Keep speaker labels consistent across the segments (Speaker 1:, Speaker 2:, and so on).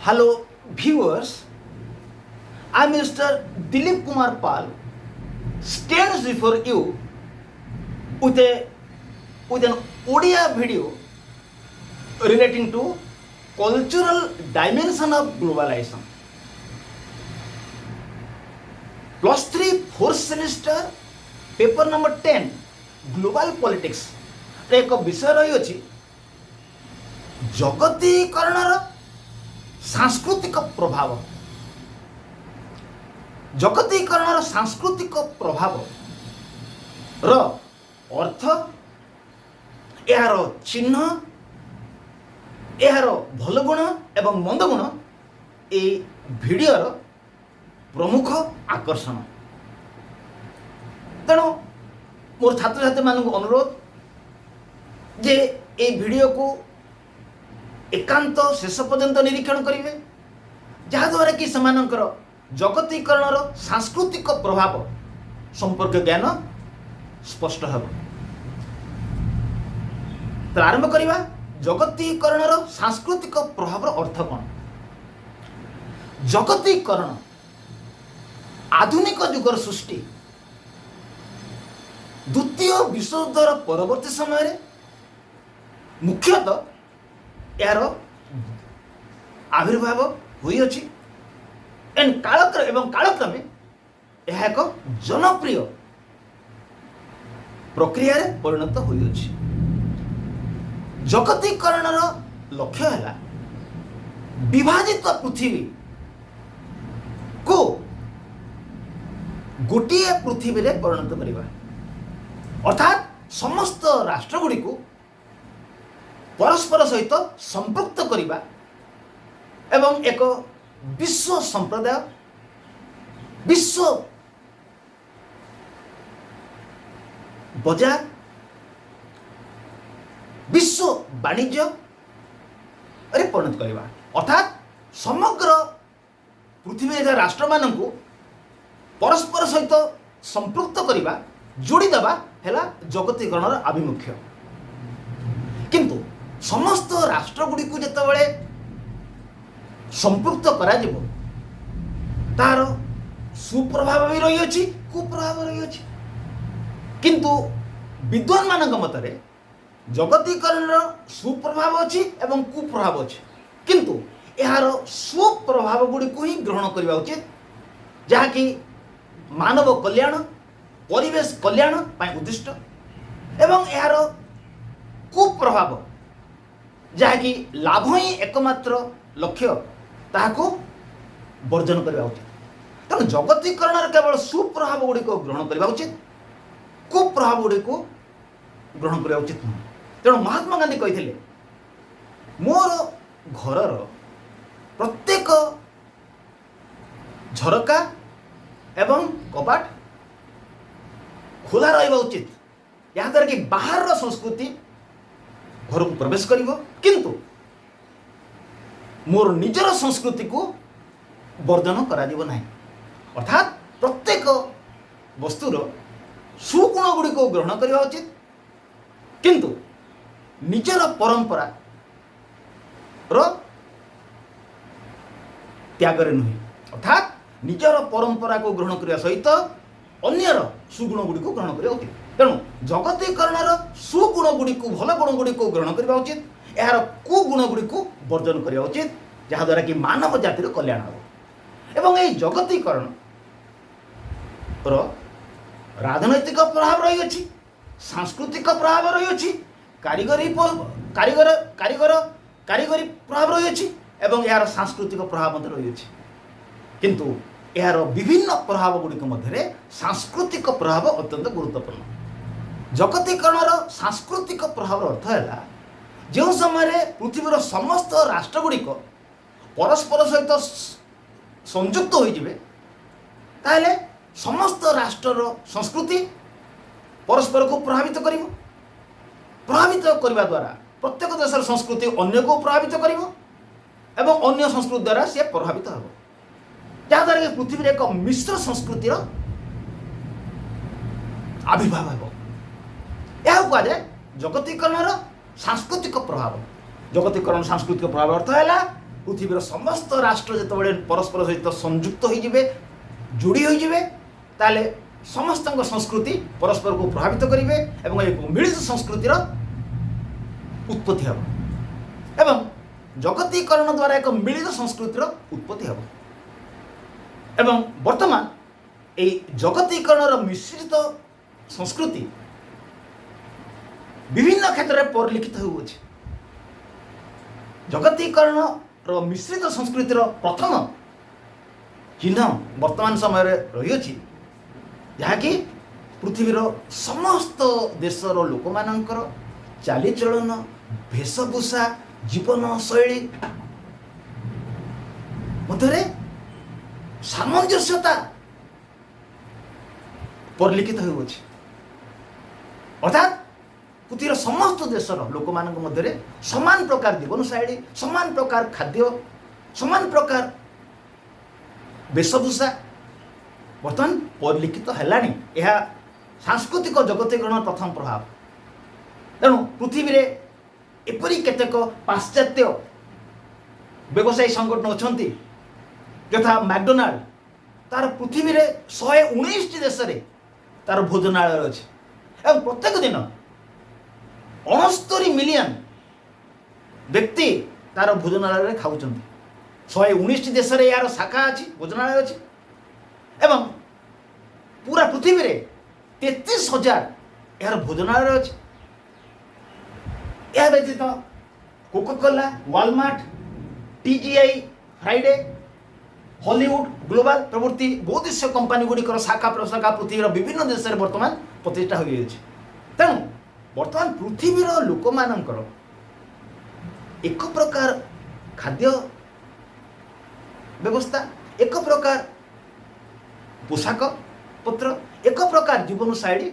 Speaker 1: Hello, viewers. I am Mr. Dilip Kumar Pal, stands before you with an Odia video relating to cultural dimension of globalization. Plus 3 4th semester paper number 10 global politics रे एक विषय रही अछि जगतीकरणर सांस्कृतिक प्रभाव। जगतीकरणर सांस्कृतिक प्रभाव र अर्थ, यार चिन्ह, यार भल गुण एवं मंद गुण ए भिडियोर प्रमुख आकर्षण। तेणु मोर छात्र छात्री मान अनुरोध जे ए भिडियो को एकांत शेष पर्यंत निरीक्षण करेंगे, जहाद्वारा कि सेमानंकर जगतीकरणर सांस्कृतिक प्रभाव संपर्क ज्ञान स्पष्ट हो। तो आरंभ करवा जगतीकरणर सांस्कृतिक प्रभाव अर्थ कौन। जगतीकरण आधुनिक युगर सृष्टि। द्वितीय विश्वयुद्धर परवर्ती समय मुख्यतः यार आविर्भाव हुई अछि एंड कालक्रमे यह एक जनप्रिय प्रक्रिया परिणत हुई अछि। जगतीकरणर लक्ष्य है विभाजित पृथ्वी को गोटे पृथ्वी रे परिणत करवा, अर्थात समस्त राष्ट्र गुड़ी को परस्पर सहित संपृक्त करवा एवं एक विश्व संप्रदाय, विश्व बजार, विश्व वाणिज्य रे परिणत करवा, अर्थात समग्र पृथ्वी राष्ट्र मान को परस्पर सहित संपृक्त करवा, जोड़ीदेवा है जगतीकरणर आभिमुख्य। किंतु समस्त राष्ट्र गुड़ी को जितेबाला संपृक्त करा जिवो तार सुप्रभाव भी रही अछि, कुप्रभाव रही अछि। किंतु विद्वान मानक मतरे जगतीकरणर सुप्रभाव अछि एवं कुप्रभाव अछि, किंतु यार सुप्रभाव गुड़ी को ही ग्रहण करबा उचित, जहा कि मानव कल्याण, परिवेश कल्याण पाई उद्दिष्ट, एवं यार कुप्रभाव जहा कि लाभ ही एकमात्र लक्ष्य ताहाको वर्जन करबा उचित। तेणु जगतीकरण केवल सुप्रभाव गुड़ी को ग्रहण करबा उचित, कुप्रभाव गुड़ी को ग्रहण करबा उचित नहीं। तेणु महात्मा गांधी कहिथिले मोर घरर प्रत्येक झरका एवं कबाट खुला रहा उचित, यहाँ द्वारा कि बाहर संस्कृति घर को प्रवेश करिवो, किंतु मोर निजर संस्कृति को वर्जन करा दिवो नहीं। अर्थात प्रत्येक वस्तुर सुगुण गुड़ी को ग्रहण करवा उचित, किंतु निजर परंपरा रो त्यागरे नुहे। अर्थात निजर परंपरा को ग्रहण करने सहित अन्यर सुगुण गुड़ी को ग्रहण करवा उचित। तेणु जगतीकरणर सुगुण गुड़ी को, भल गुण गुड़ी को ग्रहण करवा उचित, यार कुगुण गुड़ी को वर्जन करवा उचित, जहाद्वारा कि मानव जातिर कल्याण हो। एवं यही जगतीकरण राजनैतिक प्रभाव रही अछि, सांस्कृतिक प्रभाव रही अछि, कारीगरी प्रभाव रही अछि एवं यार सांस्कृतिक प्रभाव रही अछि। किंतु यार विभिन्न प्रभाव गुड़िक मध्य सांस्कृतिक प्रभाव अत्यंत गुरुत्वपूर्ण। जगतीकरणर सांस्कृतिक प्रभाव अर्थ है जो समय पृथ्वीर समस्त राष्ट्र गुड़िक परस्पर सहित संयुक्त होइजिबे, ताहले समस्त राष्ट्रर संस्कृति परस्पर को प्रभावित करिवो। प्रभावित करने द्वारा प्रत्येक देशर संस्कृति अन्य को प्रभावित करिवो एवं अन्य संस्कृति द्वारा से प्रभावित हो, जहाद्वारा कि पृथ्वी एक मिश्र संस्कृतिर आविर्भाव हो। यह कहुए जगतीकरणर सांस्कृतिक प्रभाव। जगतीकरण सांस्कृतिक प्रभाव अर्थ है पृथ्वीर समस्त राष्ट्र जिते परस्पर सहित संयुक्त होइजिबे जोड़ी होइजिबे ताले समस्त संस्कृति परस्पर को प्रभावित करेंगे एवं एक मिलित संस्कृतिर उत्पत्ति हम एवं जगतीकरण द्वारा एक मिलित संस्कृतिर उत्पत्ति हम एवं वर्तमान ये जगतीकरण मिश्रित संस्कृति विभिन्न क्षेत्र में परिलिखित होउछि। जगतीकरण मिश्रित संस्कृतिर प्रथम चिन्ह वर्तमान समय रही जहाँकि पृथ्वीर समस्त देशर लोक मानकर चालीचलन वेशभूषा जीवन शैली मध्य सामंजस्यता परिलिखित होउछि। अर्थात पृथ्वीर समस्त देशर लोक मान मध्य समान प्रकार जीवन शैली समान प्रकार खाद्य समान प्रकार वेशभूषा बर्तमान परिलिखित है। यह सांस्कृतिक जगतीकरण प्रथम प्रभाव। तेणु पृथ्वी में एपरी केतेक पाश्चात्य व्यवसायी संगठन अच्छा यथा मैकडोनाल्ड तार पृथ्वी में 119 देश में तार भोजनालय अच्छे और प्रत्येक दिन 69 मिलियन व्यक्ति तार भोजनालय खाऊँ। 119 देश में यार शाखा अच्छी भोजनालय अच्छी एवं पूरा पृथ्वी में 33,000 यार भोजनालय अच्छे। यह व्यतीत Coca Cola Walmart TGI Friday Hollywood global प्रभृति बहुदेशीय कंपानी गुड़िकर शाखा प्रशाखा पृथ्वीर विभिन्न देश में बर्तमान प्रतिष्ठा हो जाए। तेणु बर्तमान पृथ्वीर लोक मानकर एक प्रकार खाद्य व्यवस्था एक प्रकार पोशाक पत्र एक प्रकार जीवन शैली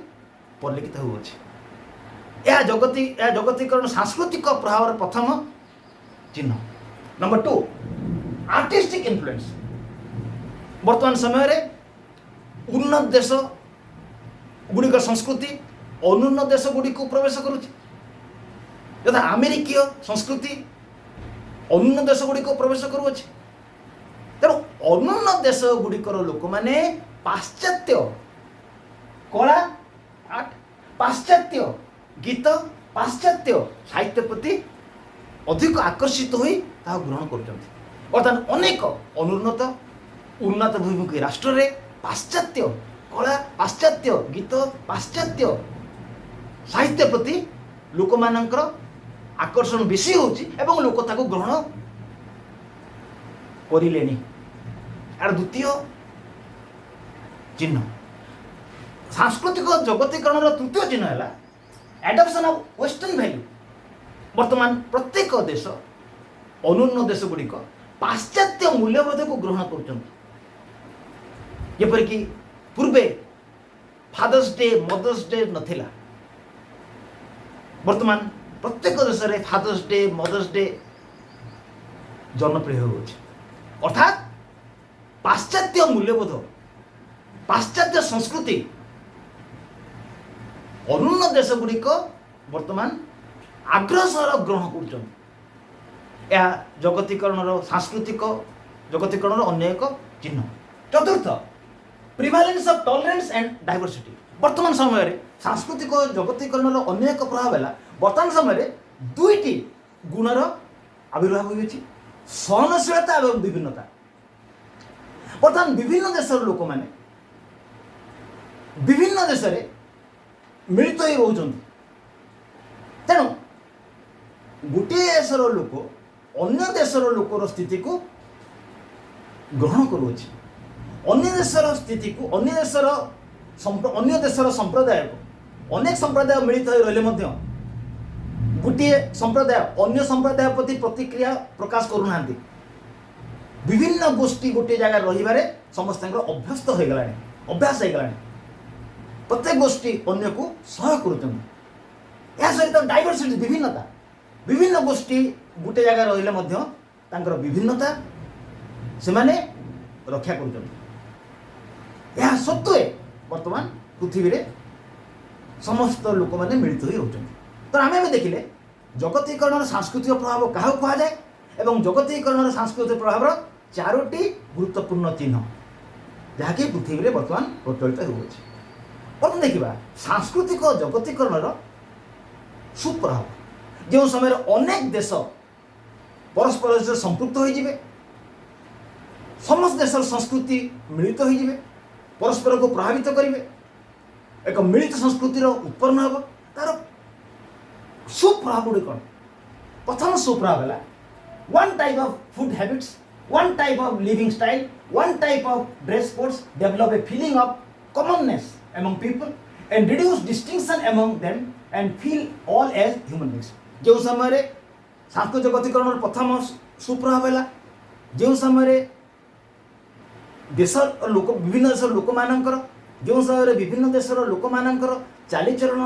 Speaker 1: परिलिखित होउछि। यह जगतीकरण सांस्कृतिक प्रभाव प्रथम चिन्ह। Number 2 artistic influence. वर्तमान समय रे उन्नत देश गुड़िक संस्कृति अनुन्नत देश गुड़ी को प्रवेश करुछि। यथा अमेरिकीय संस्कृति अनुन्नत देश गुड़ी को प्रवेश करुछि। तेणु अनुन्नत देश गुड़िकर लोक मैंने पाश्चात्य कला आर्ट पाश्चात्य गीत पाश्चात्य साहित्य प्रति अधिक आकर्षित हो ग्रहण कर। अनेक अनुन्नत उन्नत भूमिमुखी राष्ट्र रे पाश्चात्य कला पाश्चात्य गीत पाश्चात्य साहित्य प्रति लोक मानकर आकर्षण बेसी होछि एवं लोक ताको ग्रहण करिलेनी। यार द्वितीय चिन्ह सांस्कृतिक जगतीकरण तृतीय चिन्ह है एडॉप्शन ऑफ वेस्टर्न वैल्यू। वर्तमान प्रत्येक देश अनुन्नत देश गुड़िक पाश्चात्य मूल्यबोध को ग्रहण कर। जपरिक पूर्वे फादर्स डे मदर्स डे नथिला वर्तमान प्रत्येक देश में फादर्स डे मदर्स डे जनप्रिय हो। अर्थात पाश्चात्य मूल्यबोध पाश्चात्य संस्कृति अनुन्नत देश गुड़िक वर्तमान आग्रह सह ग्रहण कर जगतीकरण सांस्कृतिक जगतीकरण अन्य एक चिन्ह। चतुर्थ प्रिवालेंस ऑफ टॉलरेंस एंड डाइवर्सिटी। वर्तमान समय रे सांस्कृतिक जगतीकरण अन्य एक प्रभाव है वर्तमान समय दुईटी गुणर आविर्भाव होइछि सहनशीलता और विभिन्नता। वर्तमान विभिन्न देशर लोक माने विभिन्न देश में मिलित हो रोचंती। तेणु गोटे देशर लोक अन्य देशर लोकर स्थिति को ग्रहण करुछि। अन्य देशर स्थिति को अन्य देशर संप्रदाय को अनेक संप्रदाय मिलित हो रहिले मध्य गोटे संप्रदाय अन्य संप्रदाय प्रति प्रतिक्रिया प्रकाश करूनांती। विभिन्न गोष्ठी गोटे जगह रहिबारे समस्त अभ्यस्त हो गलानी अभ्यास हो गलानी। प्रत्येक गोष्ठी अन्य को सहयोग करुछन। या सहित डाइवर्सिटी विभिन्नता विभिन्न गोष्ठी गोटे जगह रहिले मध्य तांकर विभिन्नता से माने रक्षा करुछन। यह सत्वे वर्तमान पृथ्वी रे समस्त लोक माने मिलित हो रहउछन। तो आमे भी देखिले जगतीकरण सांस्कृतिक प्रभाव क्या कहा जाए एवं जगतीकरण सांस्कृतिक प्रभाव चारोटी गुरुत्वपूर्ण चिन्ह जहाँकि पृथ्वी में बर्तमान प्रचलित होउछि। प्रथम देखा सांस्कृतिक जगतीकरण सुप्रभाव जो समय अनेक देश परस्पर सहित संपृक्त हो समस्त देशर संस्कृति मिलित हो परस्पर को प्रभावित करेंगे एक मिलित संस्कृतिर उत्पन्न हम तार सुप्रभाव गुड़ी कौन प्रथम सुप्रभाव है one type of food habits one type of living style one type of dress codes develop a feeling of commonness among people and reduce distinction among them and feel all as human beings। जो समय सांस्कृतिक जगतीकरण प्रथम सुप्रभाव है जो समय देशर लोक विभिन्न देशर लोक मानकर जो समय विभिन्न देशर लोक मानकर चालीचरण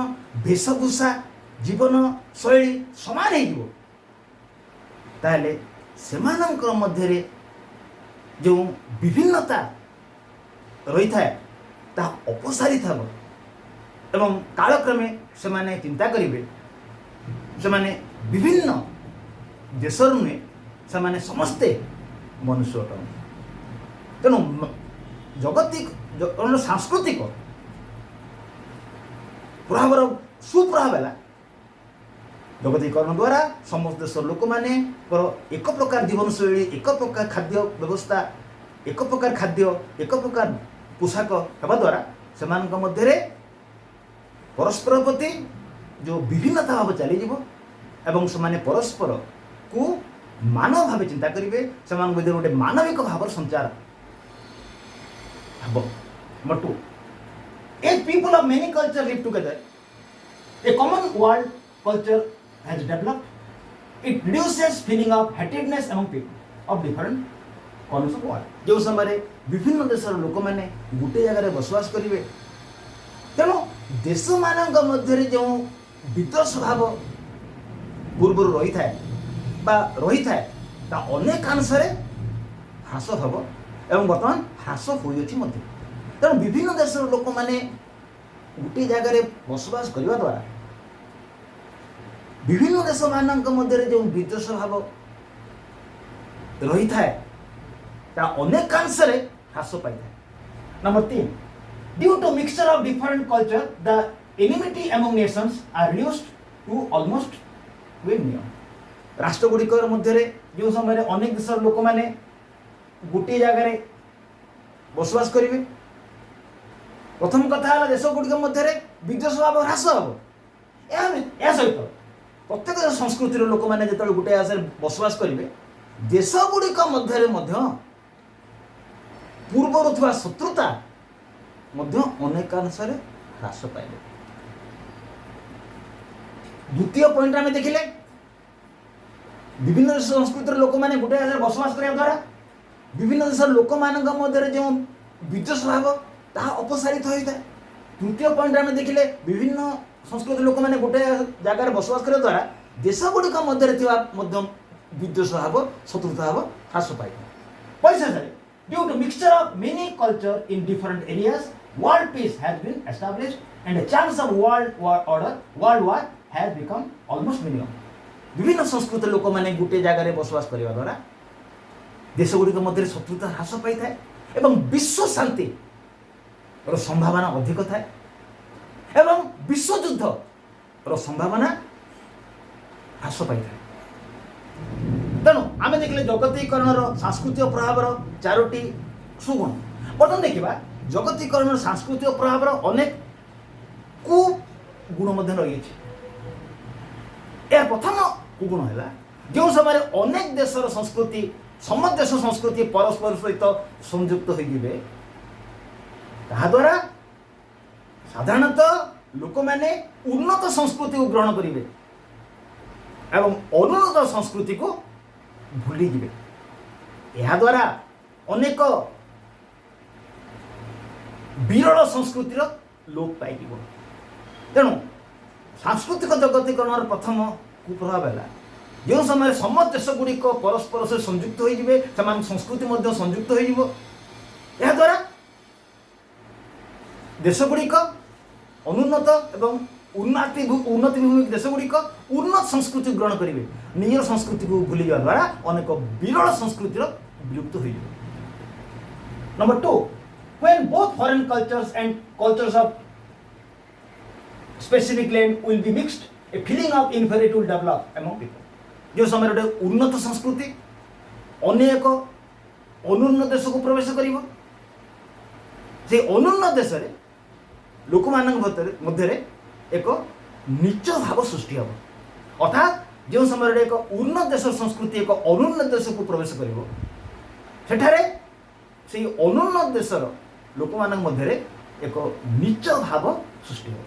Speaker 1: वेशभूषा जीवन शैली समान हो ताले सेमानंकर मध्य जो विभिन्नता रही था ता अपसारित हम एवं कालक्रमे से माने चिंता करेंगे से माने विभिन्न देशर नुहे से माने समस्ते मनुष्य अटन तेणु जगतिक सांस्कृतिक प्रभाव सुप्रभाव है जगतीकरण द्वारा समस्त देश लोक मैंने एक प्रकार जीवनशैली एक प्रकार खाद्य व्यवस्था एक प्रकार खाद्य एक प्रकार पोशाक हेबा द्वारा से मध्य परस्पर प्रति जो विभिन्नता भाव चली एवं से परस्पर को मानव भाव चिंता करेंगे से गोटे मानविक भाव संचार number 2 if people of many culture live together a common world culture has developed it reduces feeling of hatredness among people of different corners of world जो समय विभिन्न देशर लोक मैंने गोटे जगह बसवास करेंगे तेणु देश मान मध्य जो विद्वेष भाव पूर्व रही था रही था अनेकांश ह्रास भाव एवं बर्तमान ह्रास होती तेणु विभिन्न देशर लोक मैंने गोटे जगह बसवास करने द्वारा विभिन्न देश मान मध्य जो विद्वेष भाव रही था अनेकांश ह्रास पाई था। Number 3 due to mixture of different culture the enmity among nations are reduced to almost minimum राष्ट्रगुड़िक मध्य जो समय अनेक देशर लोक मैंने गोटे जगह बसवास करेंगे प्रथम कथा है देश गुड़िक मध्य विद्वेष भाव ह्रास हम या सहित प्रत्येक संस्कृतिर लोक मैंने जो गोटे आशा बसवास करेंगे देश गुड़िक मध्य पूर्वर थी शत्रुता अनेकांश ह्रास पाइले। द्वितीय पॉइंट आम देखिले विभिन्न संस्कृतिर लोक मैंने गोटे आशा बसवास करने द्वारा विभिन्न देश लोक मान मध्य जो विद्वेष भाव ताहा अपसारित होता है। तृतीय पॉइंट आम देखिले विभिन्न संस्कृति लोक मैंने गोटे जगह बसवास करने द्वारा देश गुड़िक मध्य विद्वेष भाव शत्रुता भाव ह्रास पाई पैसा due to mixture of many culture in different areas world peace has been established and a chance of world war has become almost minimum। विभिन्न संस्कृत लोक मैंने गोटे जगह बसवास करने द्वारा देश गुड़िक मध्य शत्रुता ह्रास पाई था एवं विश्व शांति संभावना अधिक था एवं विश्व युद्ध संभावना ह्रास पाई था। तेणु आम देखिले जगतीकरण सांस्कृतिक प्रभाव चारोटी सुगुण बर्तमान देखा जगतीकरण सांस्कृतिक प्रभाव अनेक कुगुण रही प्रथम कुगुण है जो समय अनेक देशर संस्कृति समस्त देश संस्कृति परस्पर सहित संयुक्त होइबे ताद्वारा साधारणतः लोक मैंने उन्नत संस्कृति को ग्रहण करेंगे एवं अनुन्नत संस्कृति को भूली जिवे यह द्वारा अनेक विरल संस्कृतिर लोप पाई तेणु सांस्कृतिक जगतीकरण प्रथम कुप्रभाव है जो समय समस्त देश गुड़िक परस्पर से संयुक्त होइजिवे समान संस्कृति मध्य संयुक्त होइजिवो यह द्वारा देश गुड़िक अनुन्नत एवं उन्नतिभिमुखी देशगुड़िक उन्नत संस्कृति ग्रहण करेंगे निजर संस्कृति को भूली जावा द्वारा अनेक विरल संस्कृतिर विलुप्त हो जाए। Number 2, when both foreign cultures and cultures of specific land will be mixed, a feeling of inferiority will develop among people. जो समय गोटे उन्नत संस्कृति अनेक अनुन्नत देश को प्रवेश करिवो से अनुन्नत देश रे लोक मानक मध्य एक नीच भाव सृष्टि हम अर्थात जो समय एक उन्नत देश संस्कृति एक अनुन्नत देश को प्रवेश करिवो सेठारे से अनुन्नत देशर लोक मानक मध्य एक नीच भाव सृष्टि हो।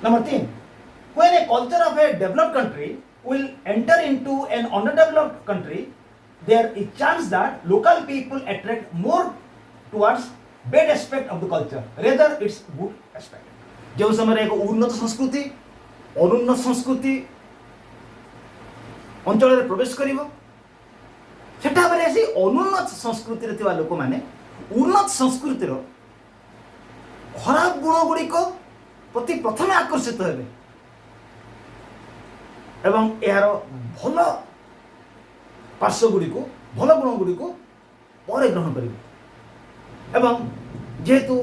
Speaker 1: Number 3, when a culture of a developed country will enter into an underdeveloped country, there is chance that local people attract more towards bad aspect of the culture rather its good aspect. जो समय एक उन्नत संस्कृति अनुन्नत संस्कृति अंचल रे प्रवेश करिवो सेटा बेले से अनुन्नत संस्कृति रे थिबा लोक माने उन्नत संस्कृति रो खराब गुण गुडी को प्रति प्रथमे आकर्षित हेबे एवं यार भल पार्श्व गुडी को भल गुण गुडी को पर ग्रहण करिवो एवं जेहेतु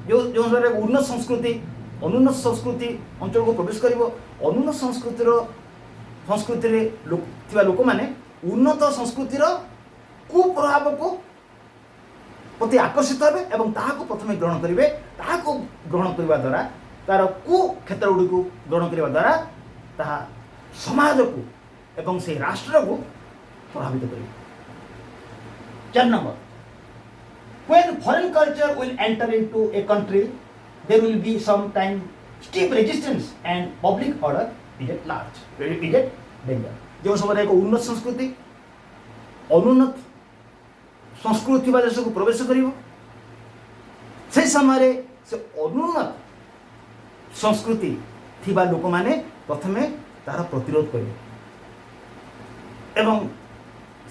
Speaker 1: जो जो उन्नत संस्कृति अनुन्नत संस्कृति अंचल को प्रवेश करिवो अनुन्नत संस्कृति रे लोक माने उन्नत संस्कृतिर कुप्रभाव को प्रति आकर्षित हेबे एवं ताहाको प्रथमे ग्रहण करिवे ताहाको ग्रहण करबा द्वारा तार कु क्षेत्र गुडी को ग्रहण करबा द्वारा ताहा समाज को एवं से राष्ट्र को प्रभावित करिवे। 4 number, when foreign culture will enter into a country there will be sometime stiff resistance and public order is at large, is at danger. जो समय एक उन्नत संस्कृति अनुन्नत संस्कृति बा देश को प्रवेश करिवो से समय से अनुन्नत संस्कृति थिबा लोक माने प्रथमे तार प्रतिरोध करिवे एवं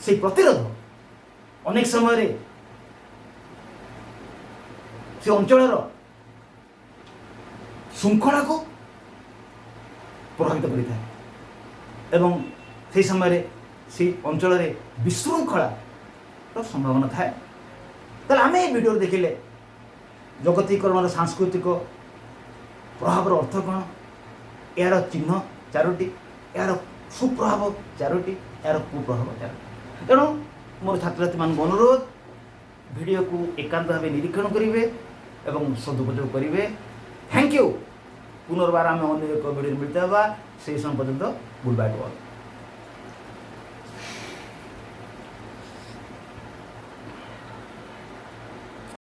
Speaker 1: से प्रतिरोध अनेक समय से अंचल श्रृंखला को प्रभावित करिଥାଏ एवं से समय से अंचल विशृंखला तो संभावना थाए। ताले आमे ए वीडियो देखिले जगतीकरण सांस्कृतिक प्रभाव अर्थ कौन यार चिन्ह 4टी यार सुप्रभाव 4टी यार कुप्रभाव 4टी तेणु मोर छात्र छात्री मान अनुरोध वीडियो को एकांत भाव निरीक्षण करेंगे एवं सदुपयोग करेंगे। Thank you. पुनर्बार आम अन्य एक वीडियो मिलते हैं से समय पर्यंत गुड बाय टू ऑल।